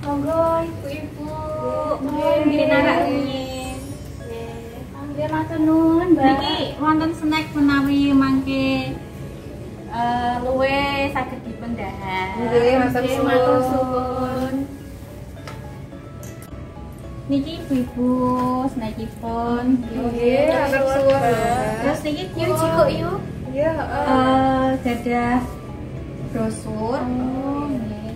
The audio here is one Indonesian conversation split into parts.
Monggo ibu-ibu. Nggih narak rumiyin. Nggih matur nuwun, Mbak. Niki wonten snack menawi mangke luwe saged dipendhahar. Nggih, matur Matur suwun. suwun. Niki ibu-ibu snackipun. Nggih, matur suwun. Terus niki Yuk cikuk yuk. Iya, gadah brosur. Oh, nggih.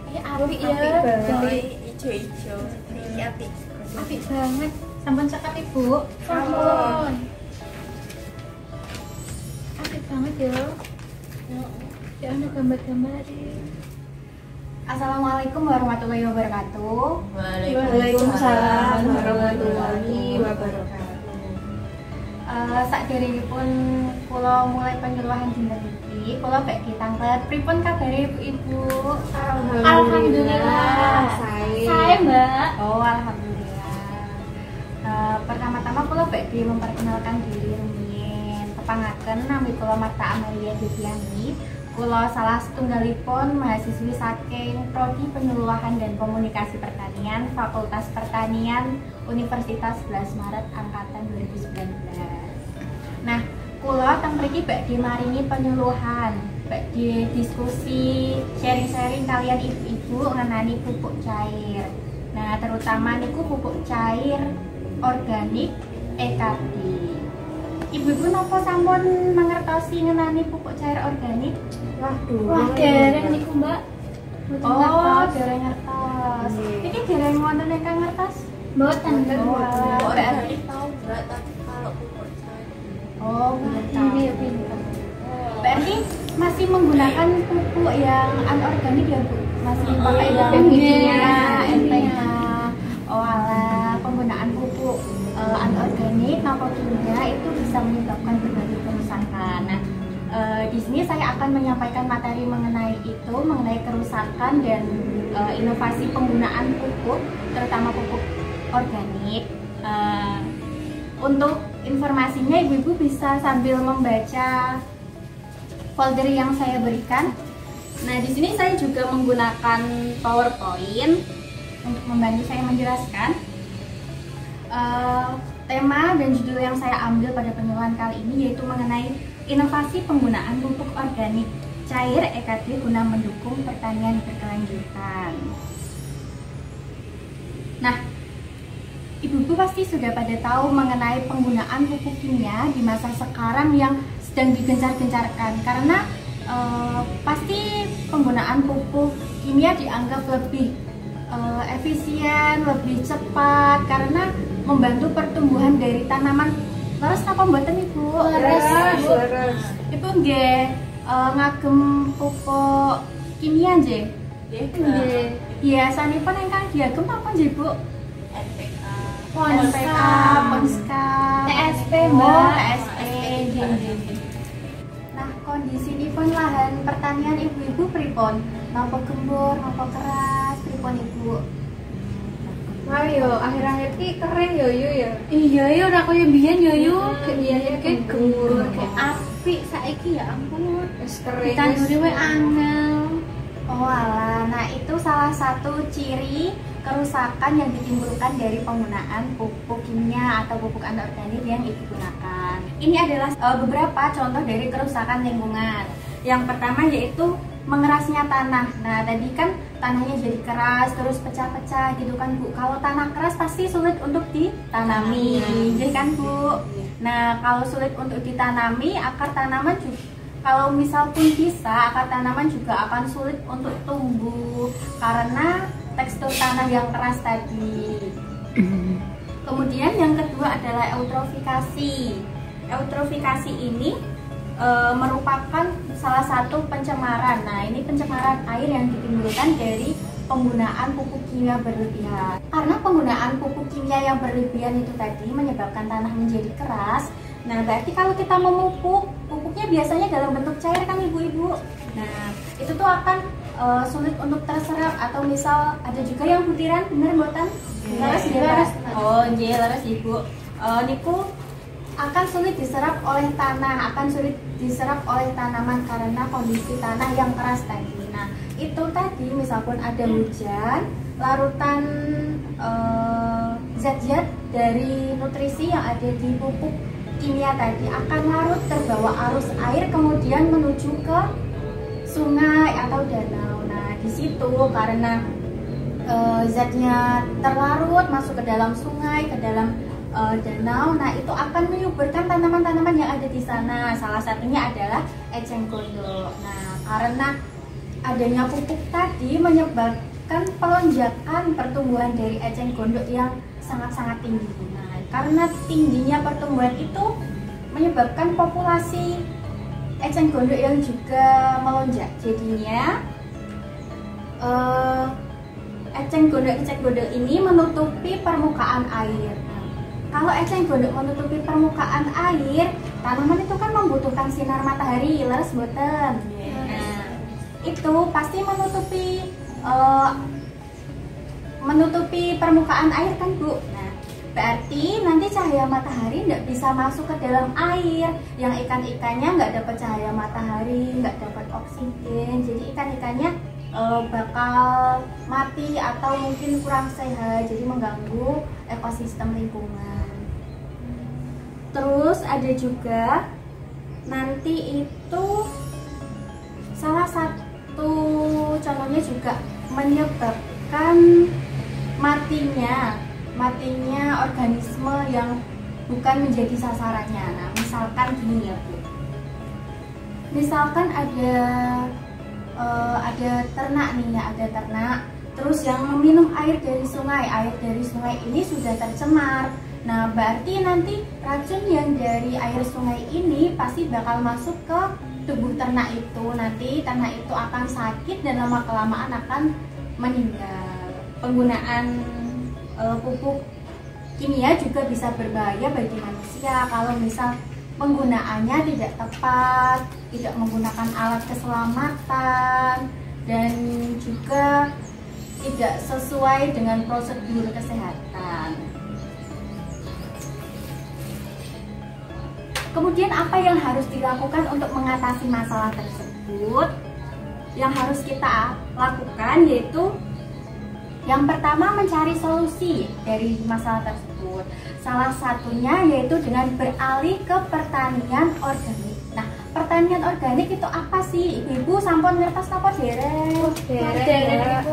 Ini apik ya. Apik banget. Boy. Ijo-ijo. Iki apik. Apik banget. Sampun cekap Ibu. Sampun. Apik banget ya. Ya ana gambar-gambar. Assalamualaikum warahmatullahi wabarakatuh. Waalaikumsalam warahmatullahi wabarakatuh. Sakderengipun kula mulai penyuluhan dinten iki, kula badhe tanglet pripun kabare ibu-ibu? Alhamdulillah. Saya, Mbak. Oh, alhamdulillah. Pertama-tama kula badhe memperkenalkan diri rumiyin. Kepangaken nami kula Marta Amalia Deviani. Kula salah setunggalipun mahasiswi saking Prodi Penyuluhan dan Komunikasi Pertanian Fakultas Pertanian Universitas 11 Maret angkatan 2019. Nah, kula teng mriki badhe maringi penyuluhan, badhe diskusi, sharing-sharing kalian ibu-ibu ngenani pupuk cair. Nah, terutama niku pupuk cair organik EKD. Ibu-ibu napa sampun mangertosi ngenani pupuk cair organik? Wah, dereng niku, Mbak. Mboten Oh, ngertos. dereng ngertos. Iki dereng wonten ingkang ngertos? Mboten. Oh, alah, berarti tahu enggak tapi kalau pupuk cair. oh, belum tahu. Ini ya pinter. Berarti masih menggunakan pupuk yang anorganik ya, Bu? Masih pakai yang kimia. NPK. Oh, alah, penggunaan pupuk anorganik atau kimia itu bisa menyebabkan berbagai kerusakan. Nah, di sini saya akan menyampaikan materi mengenai itu, mengenai kerusakan dan inovasi penggunaan pupuk, terutama pupuk organik. Untuk informasinya, ibu-ibu bisa sambil membaca folder yang saya berikan. Nah, di sini saya juga menggunakan PowerPoint untuk membantu saya menjelaskan. Tema dan judul yang saya ambil pada penyuluhan kali ini yaitu mengenai inovasi penggunaan pupuk organik cair EKD guna mendukung pertanian berkelanjutan. Nah, ibu-ibu pasti sudah pada tahu mengenai penggunaan pupuk kimia di masa sekarang yang sedang digencar-gencarkan, karena pasti penggunaan pupuk kimia dianggap lebih efisien, lebih cepat karena membantu pertumbuhan dari tanaman. Leres apa mboten Ibu? Leres. Ibu nggih ngagem pupuk kimia nggih? Nggih. Biasanipun ingkang diagem apa nggih, Bu? NPK. NPK, Ponska, TSP, Oh, Mbak. TSP, nggih, nggih. Nah, kondisinipun lahan pertanian ibu-ibu pripun? Napa gembur, napa keras, pripun Ibu? Ayo, akhir-akhir ki keren yo ya. Iya ya ora kaya biyen ya yo. Biyen ki gembur, kayak apik saiki ya ampun. Wis keren. Ditanduri wae angel. Oh alah, nah itu salah satu ciri kerusakan yang ditimbulkan dari penggunaan pupuk kimia atau pupuk anorganik yang ibu gunakan. Ini adalah beberapa contoh dari kerusakan lingkungan. Yang pertama yaitu mengerasnya tanah. Nah tadi kan tanahnya jadi keras, terus pecah-pecah gitu kan Bu. Kalau tanah keras pasti sulit untuk ditanami, jadi kan Bu. Nah kalau sulit untuk ditanami, akar tanaman juga, kalau misal pun bisa, akar tanaman juga akan sulit untuk tumbuh karena tekstur tanah yang keras tadi. Kemudian yang kedua adalah eutrofikasi. Eutrofikasi ini merupakan salah satu pencemaran. Nah, ini pencemaran air yang ditimbulkan dari penggunaan pupuk kimia berlebihan. Karena penggunaan pupuk kimia yang berlebihan itu tadi menyebabkan tanah menjadi keras. Nah, berarti kalau kita memupuk, pupuknya biasanya dalam bentuk cair kan ibu-ibu. Nah, itu tuh akan sulit untuk terserap, atau misal ada juga yang butiran, bener mboten? Leres ya, Pak? Oh, nggih, leres Ibu. Niku akan sulit diserap oleh tanah, akan sulit diserap oleh tanaman karena kondisi tanah yang keras tadi. Nah, itu tadi misalkan ada hujan, larutan zat-zat dari nutrisi yang ada di pupuk kimia tadi akan larut terbawa arus air kemudian menuju ke sungai atau danau. Nah, di situ karena zatnya terlarut masuk ke dalam sungai, ke dalam danau, nah itu akan menyuburkan tanaman-tanaman yang ada di sana. Salah satunya adalah eceng gondok. Nah, karena adanya pupuk tadi menyebabkan pelonjakan pertumbuhan dari eceng gondok yang sangat-sangat tinggi. Nah, karena tingginya pertumbuhan itu menyebabkan populasi eceng gondok yang juga melonjak. Jadinya eceng gondok ini menutupi permukaan air. Nah, kalau eceng gondok menutupi permukaan air, tanaman itu kan membutuhkan sinar matahari, leres boten. Nah, itu pasti menutupi permukaan air kan, Bu. Nah, berarti nanti cahaya matahari nggak bisa masuk ke dalam air, yang ikan-ikannya nggak dapat cahaya matahari, nggak dapat oksigen, jadi ikan-ikannya bakal mati atau mungkin kurang sehat, jadi mengganggu ekosistem lingkungan. Terus ada juga nanti itu salah satu contohnya juga menyebabkan matinya organisme yang bukan menjadi sasarannya. Nah, misalkan gini ya, Bu. Misalkan ada ternak nih ya, ada ternak terus yang meminum air dari sungai. Air dari sungai ini sudah tercemar. Nah, berarti nanti racun yang dari air sungai ini pasti bakal masuk ke tubuh ternak itu. Nanti ternak itu akan sakit dan lama-kelamaan akan meninggal. Penggunaan pupuk kimia juga bisa berbahaya bagi manusia kalau misal penggunaannya tidak tepat, tidak menggunakan alat keselamatan, dan juga tidak sesuai dengan prosedur kesehatan. Kemudian apa yang harus dilakukan untuk mengatasi masalah tersebut? Yang harus kita lakukan yaitu yang pertama mencari solusi dari masalah tersebut. Salah satunya yaitu dengan beralih ke pertanian organik. Nah, pertanian organik itu apa sih? Ibu-ibu sampun ngertos apa dereng? Dereng.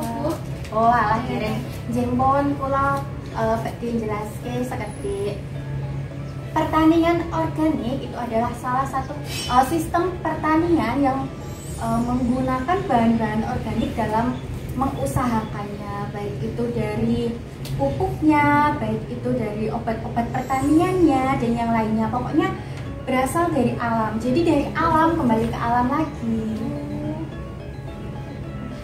Oh, alah dereng. Jempon kula badhe jelaske sekedhik. Pertanian organik itu adalah salah satu sistem pertanian yang menggunakan bahan-bahan organik dalam mengusahakannya, baik itu dari pupuknya, baik itu dari obat-obat pertaniannya dan yang lainnya. Pokoknya berasal dari alam. Jadi dari alam kembali ke alam lagi.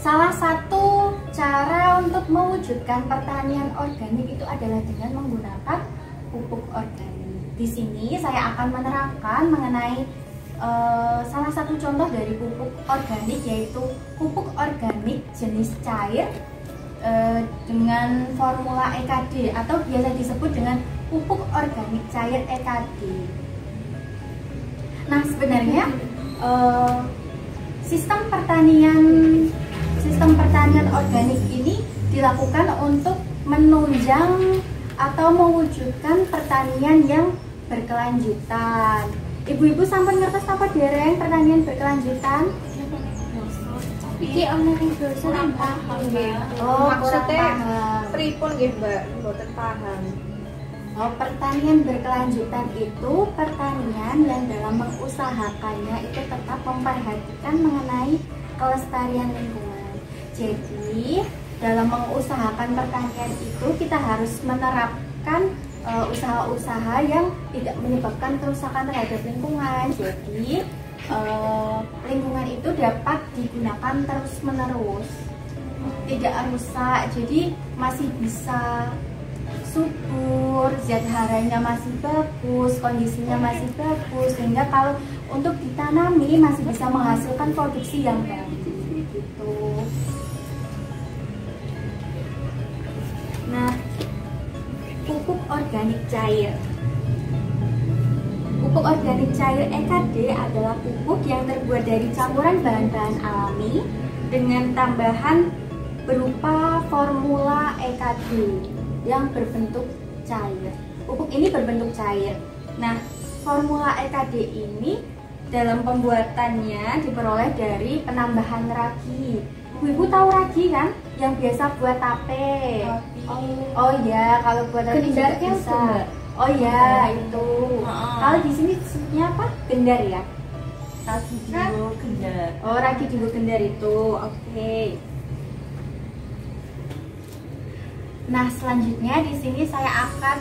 Salah satu cara untuk mewujudkan pertanian organik itu adalah dengan menggunakan pupuk organik. Di sini saya akan menerangkan mengenai salah satu contoh dari pupuk organik, yaitu pupuk organik jenis cair dengan formula EKD atau biasa disebut dengan pupuk organik cair EKD. Nah, sebenarnya sistem pertanian organik ini dilakukan untuk menunjang atau mewujudkan pertanian yang berkelanjutan. Ibu-ibu sampun ngertos apa dereng pertanian berkelanjutan? Iki ana ing dosen paham nggih. Oh, maksudnya paham. pripun nggih, Mbak? Mboten paham. Oh, pertanian berkelanjutan itu pertanian yang dalam mengusahakannya itu tetap memperhatikan mengenai kelestarian lingkungan. Jadi, dalam mengusahakan pertanian itu kita harus menerapkan usaha-usaha yang tidak menyebabkan kerusakan terhadap lingkungan. Jadi lingkungan itu dapat digunakan terus-menerus, tidak rusak, jadi masih bisa subur, zat haranya masih bagus, kondisinya masih bagus, sehingga kalau untuk ditanami masih bisa menghasilkan produksi yang baik gitu. Nah, pupuk organik cair. Pupuk organik cair EKD adalah pupuk yang terbuat dari campuran bahan-bahan alami dengan tambahan berupa formula EKD yang berbentuk cair. Pupuk ini berbentuk cair. Nah, formula EKD ini dalam pembuatannya diperoleh dari penambahan ragi. Ibu tahu ragi kan? Yang biasa buat tape. Oh iya, kalau buat tape juga bisa. Oh iya, itu. Kalau di sini disebutnya apa? Gendar ya? Ragi Diwo Gendar. Oh, ragi Diwo Gendar itu. Oke. Nah, selanjutnya di sini saya akan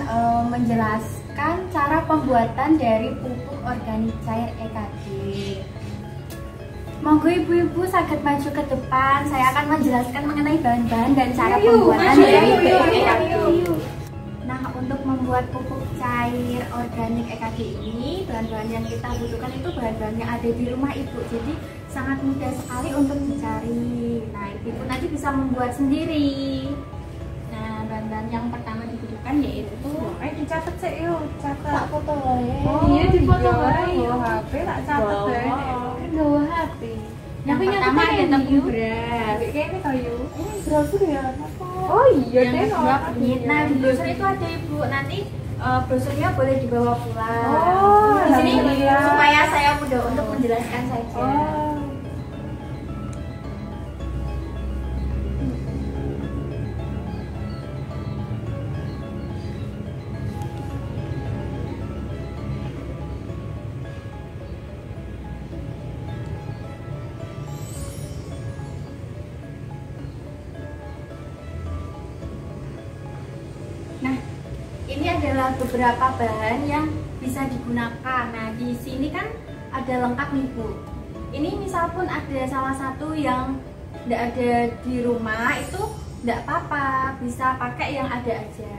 menjelaskan cara pembuatan dari pupuk organik cair EKD. Monggo ibu-ibu saged maju ke depan. Saya akan menjelaskan mengenai bahan-bahan dan cara pembuatan dari pupuk EKD. Nah, untuk membuat pupuk cair organik EKD ini, bahan-bahan yang kita butuhkan itu bahan-bahan yang ada di rumah ibu. Jadi sangat mudah sekali untuk dicari. Nah, ibu nanti bisa membuat sendiri. Nah, bahan-bahan yang pertama dibutuhkan yaitu dicatat sih yuk, catat. Tak foto wae. Oh, iya di foto wae. HP tak catat Bawa. deh. Bawa HP. yang pertama ada tepung beras. Kayaknya kayu. Ini brosur ya apa? Oh iya Yang deh. kedua kunyit. Nah, di brosur itu ada ibu. Nanti brosurnya boleh dibawa pulang. Oh, Di sini alhamdulillah. supaya saya mudah untuk menjelaskan saja. Oh. Nah, ini adalah beberapa bahan yang bisa digunakan. Nah, di sini kan ada lengkap nih Bu. Ini misal pun ada salah satu yang tidak ada di rumah, itu tidak apa-apa, bisa pakai yang ada aja.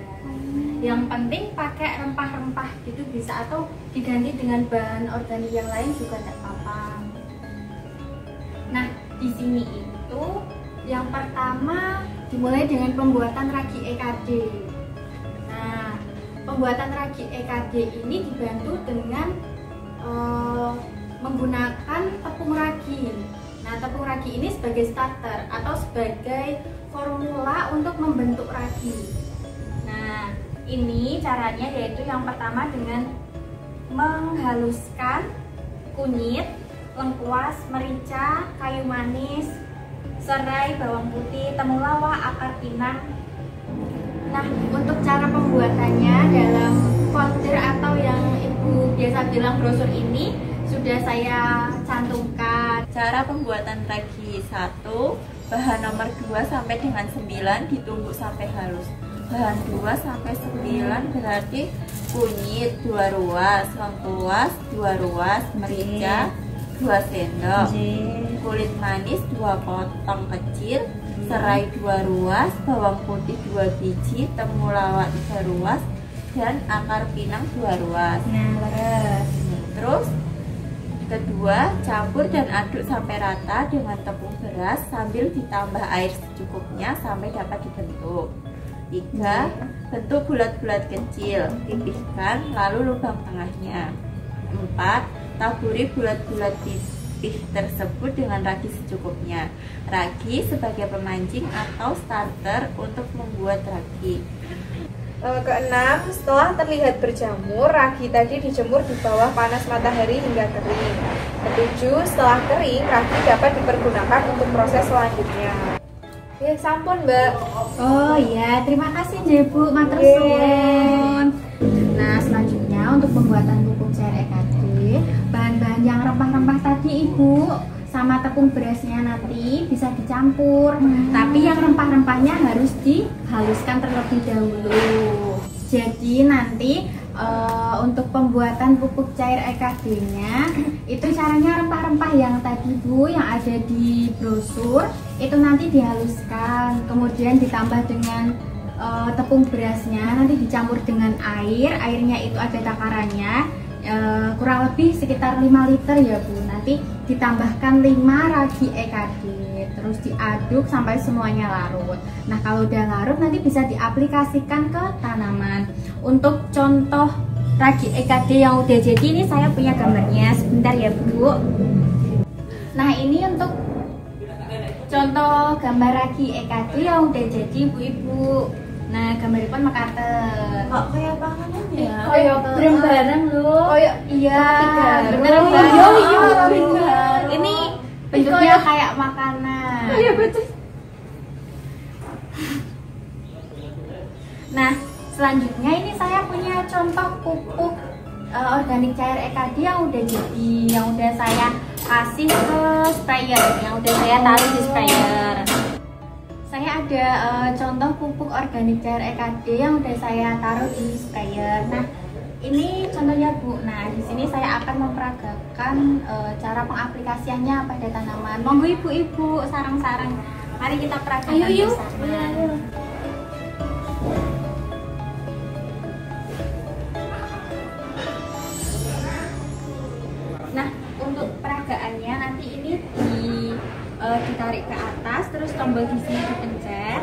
Yang penting pakai rempah-rempah gitu bisa, atau diganti dengan bahan organik yang lain juga tidak apa-apa. Nah, di sini itu yang pertama dimulai dengan pembuatan ragi EKD. Nah, pembuatan ragi EKD ini dibantu dengan menggunakan tepung ragi. Nah, tepung ragi ini sebagai starter atau sebagai formula untuk membentuk ragi. Nah, ini caranya yaitu yang pertama dengan menghaluskan kunyit, lengkuas, merica, kayu manis, serai, bawang putih, temulawak, akar pinang. Nah, untuk cara pembuatannya dalam folder atau yang ibu biasa bilang brosur ini sudah saya cantumkan. Cara pembuatan ragi 1, bahan nomor 2 sampai dengan 9 ditumbuk sampai halus. Bahan 2 sampai 9 berarti kunyit 2 ruas, lengkuas 2 ruas, merica 2 sendok, kulit manis 2 potong kecil, serai 2 ruas, bawang putih 2 biji, temulawak 3 ruas, dan akar pinang 2 ruas. Nah, Terus kedua, campur dan aduk sampai rata dengan tepung beras sambil ditambah air secukupnya sampai dapat dibentuk. 3, bentuk bulat-bulat kecil, pipihkan lalu lubang tengahnya. 4, taburi bulat-bulat pipih tersebut dengan ragi secukupnya. Ragi sebagai pemancing atau starter untuk membuat ragi. Keenam, setelah terlihat berjamur, ragi tadi dijemur di bawah panas matahari hingga kering. Ketujuh, setelah kering, ragi dapat dipergunakan untuk proses selanjutnya. Ya, sampun Mbak. oh iya, terima kasih Bu, matur suwun. Nah, selanjutnya untuk pembuatan pupuk cair EKD, bahan-bahan yang rempah-rempah tadi Ibu sama tepung berasnya nanti bisa dicampur. Tapi yang rempah-rempahnya harus dihaluskan terlebih dahulu. Jadi nanti untuk pembuatan pupuk cair EKD-nya itu caranya rempah-rempah yang tadi Bu yang ada di brosur itu nanti dihaluskan, kemudian ditambah dengan tepung berasnya, nanti dicampur dengan air. Airnya itu ada takarannya, kurang lebih sekitar 5 liter ya Bu. Nanti ditambahkan 5 ragi EKD, terus diaduk sampai semuanya larut. Nah, kalau udah larut nanti bisa diaplikasikan ke tanaman. Untuk contoh ragi EKD yang udah jadi ini saya punya gambarnya, sebentar ya Bu. Nah, ini untuk contoh gambar ragi EKD yang udah jadi ibu-ibu. Nah, gambaripun mekaten. Kok kayak panganan ya? Kayak bareng-bareng loh. Kayak Iya, bener Oh, Mbak. iya. Ini bentuknya kayak makanan. Iya betul. Nah, selanjutnya ini saya punya contoh pupuk organik cair EKD yang udah jadi, yang udah saya kasih ke sprayer, yang udah saya taruh di sprayer. Saya ada contoh pupuk organik cair EKD yang udah saya taruh di sprayer. Nah, ini contohnya Bu. Nah, di sini saya akan memperagakan cara pengaplikasiannya pada tanaman. Monggo ibu-ibu sarang-sarang. Mari kita peragakan bersama. Nah, untuk peragaannya nanti ini ditarik ke atas, terus tombol di sini dipencet,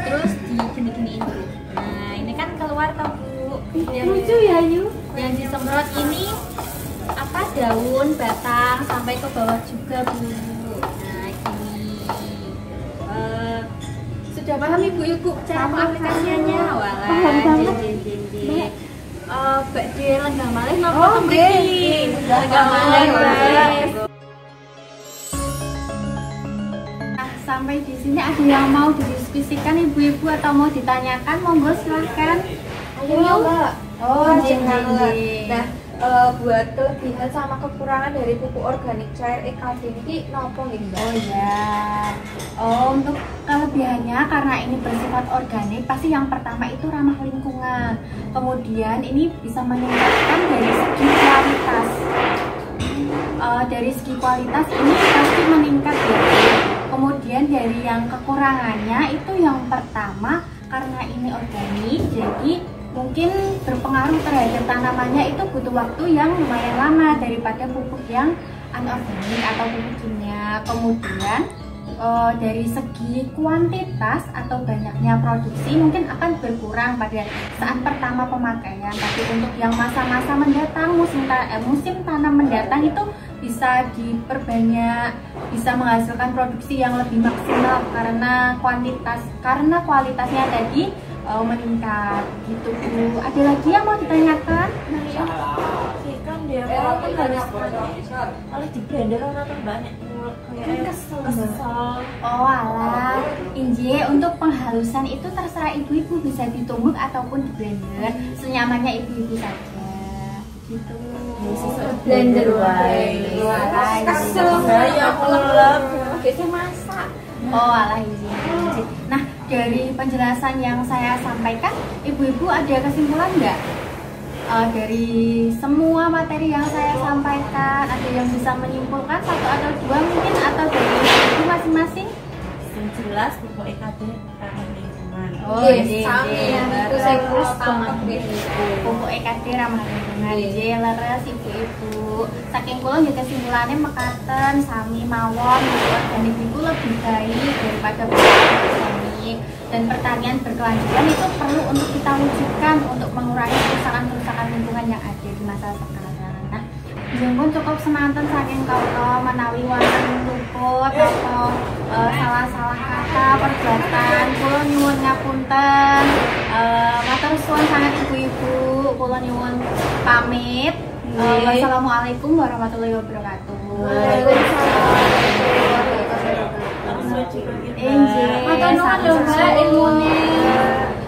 terus digini-giniin dulu. Nah, ini kan keluar toh Bu. Lucu ya Yu. Yang disemprot ini apa, daun, batang sampai ke bawah juga Bu. Nah, gini. Sudah paham ibu-ibu cara pengaplikasiannya? Walah, Paham banget. jeng. Mbak Dwi lenggah malih nopo Oh, mriki? Lenggah malih, Mbak. Nah, sampai di sini ada yang mau didiskusikan ibu-ibu atau mau ditanyakan, monggo silahkan. Ayo Mbak. Oh, jeng. jeng. Nah, buat kelebihan sama kekurangan dari pupuk organik cair EKD ini nopo nggih Mbak? Oh ya. Oh, untuk kelebihannya karena ini bersifat organik, pasti yang pertama itu ramah lingkungan. Kemudian ini bisa meningkatkan dari segi kualitas. Dari segi kualitas ini pasti meningkat ya. Kemudian dari yang kekurangannya itu yang pertama karena ini organik, jadi mungkin berpengaruh terhadap tanamannya itu butuh waktu yang lumayan lama daripada pupuk yang anorganik atau pupuk kimia. Kemudian dari segi kuantitas atau banyaknya produksi mungkin akan berkurang pada saat pertama pemakaian, tapi untuk yang masa-masa mendatang, musim tanam mendatang itu bisa diperbanyak, bisa menghasilkan produksi yang lebih maksimal karena kualitasnya tadi meningkat gitu Bu. Ada lagi yang mau ditanyakan? Kan dia kan harus oleh di blender orang banyak kayak kesel. Oh alah, Inje, untuk penghalusan itu terserah ibu-ibu, bisa ditumbuk ataupun di blender, senyamannya ibu-ibu saja gitu. Blender wae. Kesel Ya kelelep. Biasanya masak. Oh alah Inje. Nah, dari penjelasan yang saya sampaikan, ibu-ibu ada kesimpulan nggak? Dari semua materi yang saya sampaikan, ada yang bisa menyimpulkan satu atau dua mungkin, atau dari ibu masing-masing? Yang jelas pupuk EKD ramah lingkungan. Oh, sami. Itu saya terus banget Pupuk EKD ramah lingkungan. Leres ibu-ibu. Saking kula juga kesimpulannya mekaten sami mawon pupuk organik itu lebih baik daripada pupuk organik. Dan pertanian berkelanjutan itu perlu untuk kita wujudkan untuk mengurangi kerusakan lingkungan yang ada di masa sekarang. Nah, pun cukup semanten saking kawula menawi wonten luput atau salah-salah kata perbuatan, kula nyuwun ngapunten. Matur suwun sangat ibu-ibu, kula nyuwun pamit. Wassalamualaikum warahmatullahi wabarakatuh.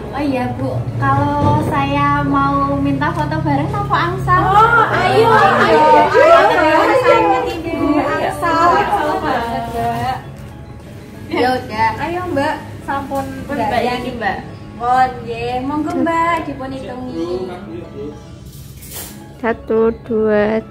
Oh iya Bu, kalau saya mau minta foto bareng apa angsal? Oh, ayo. Sangat ide angsal banget Mbak. Ya udah, Ayo Mbak, sampun Mbak Yani Mbak. oh nggih, monggo Mbak dipun hitungi. 1, 2,